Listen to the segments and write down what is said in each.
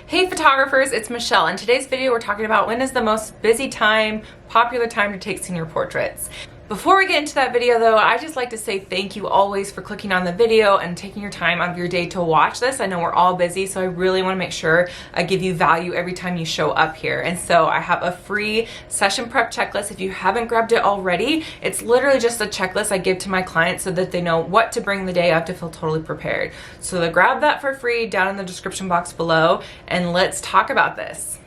Hey photographers, it's Michelle. In today's video we're talking about when is the most busy time, popular time to take senior portraits. Before we get into that video though, I just like to say thank you always for clicking on the video and taking your time out of your day to watch this. I know we're all busy, so I really want to make sure I give you value every time you show up here. And so I have a free session prep checklist. If you haven't grabbed it already, it's literally just a checklist I give to my clients so that they know what to bring the day of to feel totally prepared. So grab that for free down in the description box below, and let's talk about this.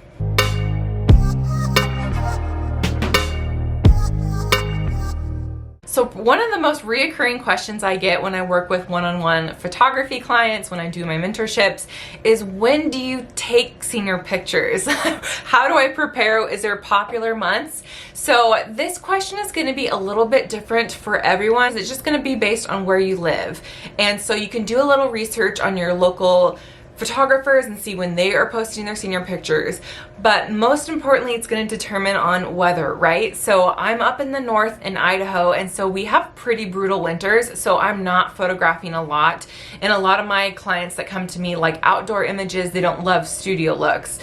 So one of the most reoccurring questions I get when I work with one-on-one photography clients, when I do my mentorships, is when do you take senior pictures? How do I prepare? Is there popular months? So this question is going to be a little bit different for everyone. It's just going to be based on where you live. And so you can do a little research on your local photographers and see when they are posting their senior pictures. But most importantly, it's going to determine on weather, right? So I'm up in the north in Idaho, and so we have pretty brutal winters, so I'm not photographing a lot. And a lot of my clients that come to me like outdoor images, they don't love studio looks.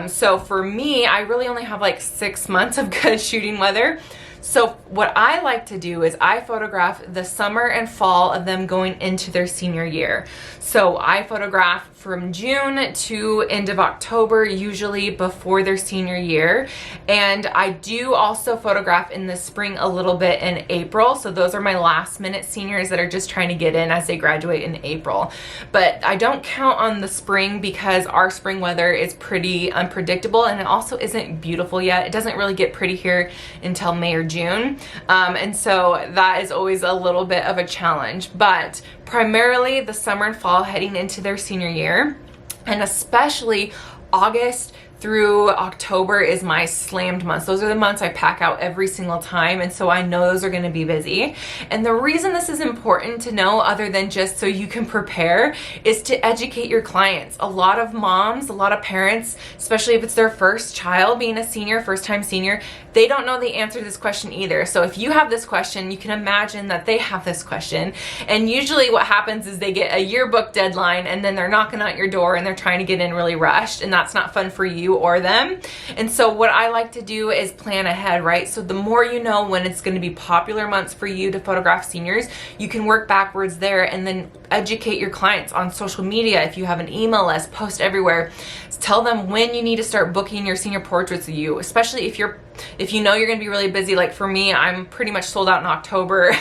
So for me, I really only have like 6 months of good shooting weather. So what I like to do is I photograph the summer and fall of them going into their senior year. So I photograph from June to end of October, usually before their senior year. And I do also photograph in the spring a little bit in April. So those are my last minute seniors that are just trying to get in as they graduate in April. But I don't count on the spring because our spring weather is pretty unpredictable, and it also isn't beautiful yet. It doesn't really get pretty here until May or June. And so that is always a little bit of a challenge. But primarily the summer and fall heading into their senior year, and especially August through October is my slammed months. Those are the months I pack out every single time, and so I know those are going to be busy. And the reason this is important to know, other than just so you can prepare, is to educate your clients. A lot of moms, a lot of parents, especially if it's their first child being a senior, first time senior, they don't know the answer to this question either. So if you have this question, you can imagine that they have this question. And usually what happens is they get a yearbook deadline and then they're knocking at your door and they're trying to get in really rushed, and that's not fun for you or them. And so what I like to do is plan ahead, right? So the more you know when it's going to be popular months for you to photograph seniors, you can work backwards there and then educate your clients on social media. If you have an email list, post everywhere. Tell them when you need to start booking your senior portraits with you, especially if you know you're going to be really busy. Like for me, I'm pretty much sold out in October.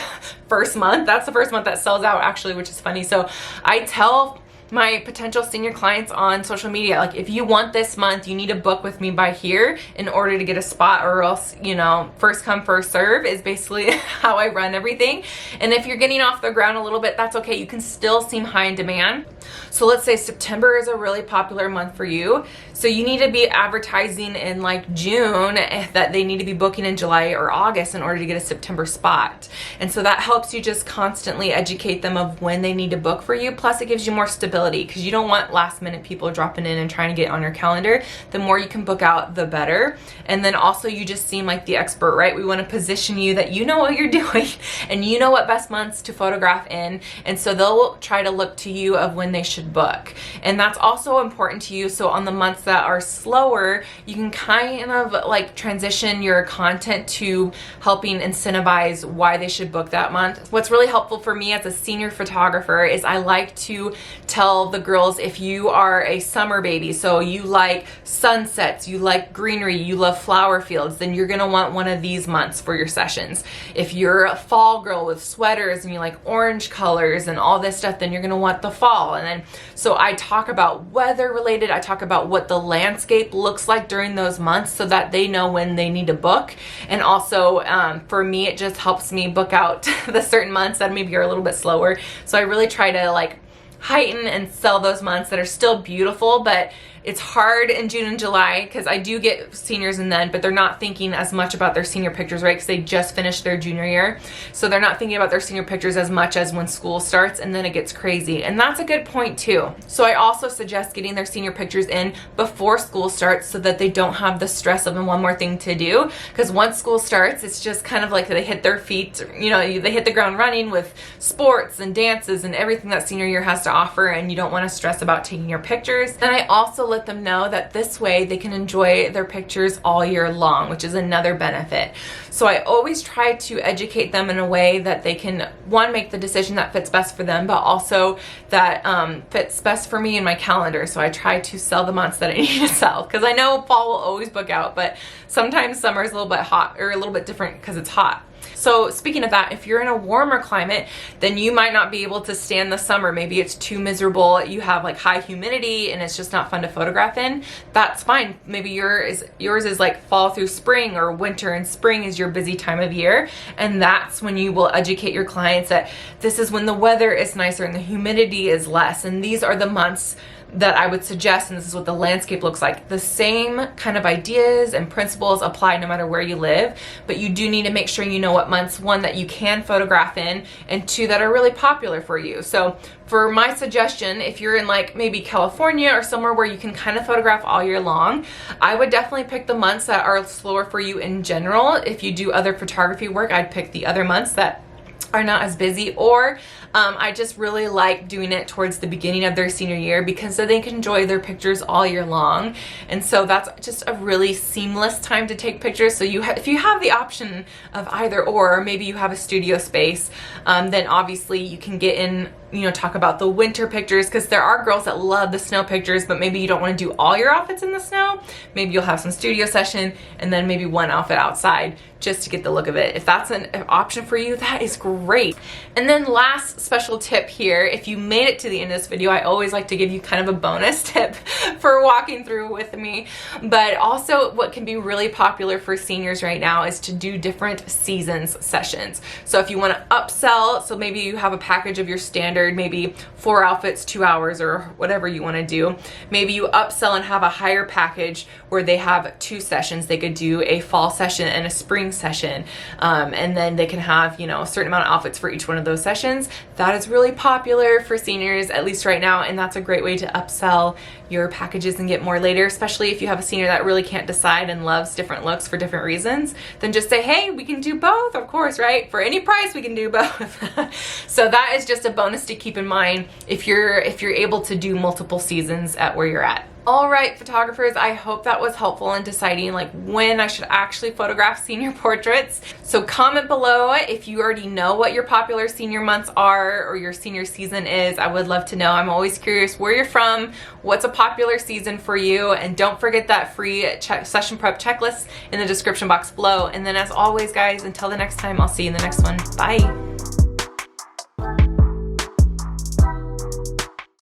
First month, that's the first month that sells out actually, which is funny. So I tell my potential senior clients on social media, like, if you want this month, you need to book with me by here in order to get a spot, or else, you know, first come first serve is basically how I run everything. And if you're getting off the ground a little bit, that's okay. You can still seem high in demand. So let's say September is a really popular month for you, so you need to be advertising in like June that they need to be booking in July or August in order to get a September spot. And so that helps you just constantly educate them of when they need to book for you. Plus it gives you more stability, because you don't want last minute people dropping in and trying to get on your calendar. The more you can book out, the better. And then also you just seem like the expert, right? We want to position you that you know what you're doing and you know what best months to photograph in. And so they'll try to look to you of when they should book. And that's also important to you. So on the months that are slower, you can kind of like transition your content to helping incentivize why they should book that month. What's really helpful for me as a senior photographer is I like to tell the girls, if you are a summer baby, so you like sunsets, you like greenery, you love flower fields, then you're gonna want one of these months for your sessions. If you're a fall girl with sweaters and you like orange colors and all this stuff, then you're gonna want the fall. And then so I talk about weather related, I talk about what the landscape looks like during those months so that they know when they need to book. And also for me, it just helps me book out the certain months that maybe are a little bit slower. So I really try to like heighten and sell those months that are still beautiful, but it's hard in June and July because I do get seniors in then, but they're not thinking as much about their senior pictures, right? Because they just finished their junior year. So they're not thinking about their senior pictures as much as when school starts, and then it gets crazy. And that's a good point too. So I also suggest getting their senior pictures in before school starts so that they don't have the stress of one more thing to do. Because once school starts, it's just kind of like they hit their feet, you know, they hit the ground running with sports and dances and everything that senior year has to offer, and you don't want to stress about taking your pictures. And I also let them know that this way they can enjoy their pictures all year long, which is another benefit. So I always try to educate them in a way that they can, one, make the decision that fits best for them, but also that fits best for me in my calendar. So I try to sell the months that I need to sell, because I know fall will always book out, but sometimes summer is a little bit hot, or a little bit different because it's hot. So speaking of that, if you're in a warmer climate, then you might not be able to stand the summer. Maybe it's too miserable. You have like high humidity and it's just not fun to photograph in. That's fine. Maybe yours is like fall through spring, or winter and spring is your busy time of year. And that's when you will educate your clients that this is when the weather is nicer and the humidity is less. And these are the months that I would suggest, and this is what the landscape looks like. The same kind of ideas and principles apply no matter where you live, but you do need to make sure you know what months, one, that you can photograph in, and two, that are really popular for you. So for my suggestion, if you're in like maybe California or somewhere where you can kind of photograph all year long, I would definitely pick the months that are slower for you in general. If you do other photography work, I'd pick the other months that are not as busy, or I just really like doing it towards the beginning of their senior year, because so they can enjoy their pictures all year long. And so that's just a really seamless time to take pictures. So if you have the option of either or, maybe you have a studio space, then obviously you can get in, you know, talk about the winter pictures, because there are girls that love the snow pictures, but maybe you don't want to do all your outfits in the snow. Maybe you'll have some studio session and then maybe one outfit outside just to get the look of it. If that's an option for you, that is great. And then last special tip here, if you made it to the end of this video, I always like to give you kind of a bonus tip for walking through with me. But also what can be really popular for seniors right now is to do different seasons sessions. So if you want to upsell, so maybe you have a package of your standard, maybe 4 outfits, 2 hours, or whatever you want to do. Maybe you upsell and have a higher package where they have 2 sessions. They could do a fall session and a spring session, and then they can have, you know, a certain amount of outfits for each one of those sessions. That is really popular for seniors, at least right now, and that's a great way to upsell your packages and get more later, especially if you have a senior that really can't decide and loves different looks for different reasons. Then just say, hey, we can do both, of course, right? For any price, we can do both. So that is just a bonus to keep in mind if you're able to do multiple seasons at where you're at. All right, photographers, I hope that was helpful in deciding like when I should actually photograph senior portraits. So comment below if you already know what your popular senior months are or your senior season is. I would love to know. I'm always curious where you're from, what's a popular season for you, and don't forget that free session prep checklist in the description box below. And then as always, guys, until the next time, I'll see you in the next one. Bye.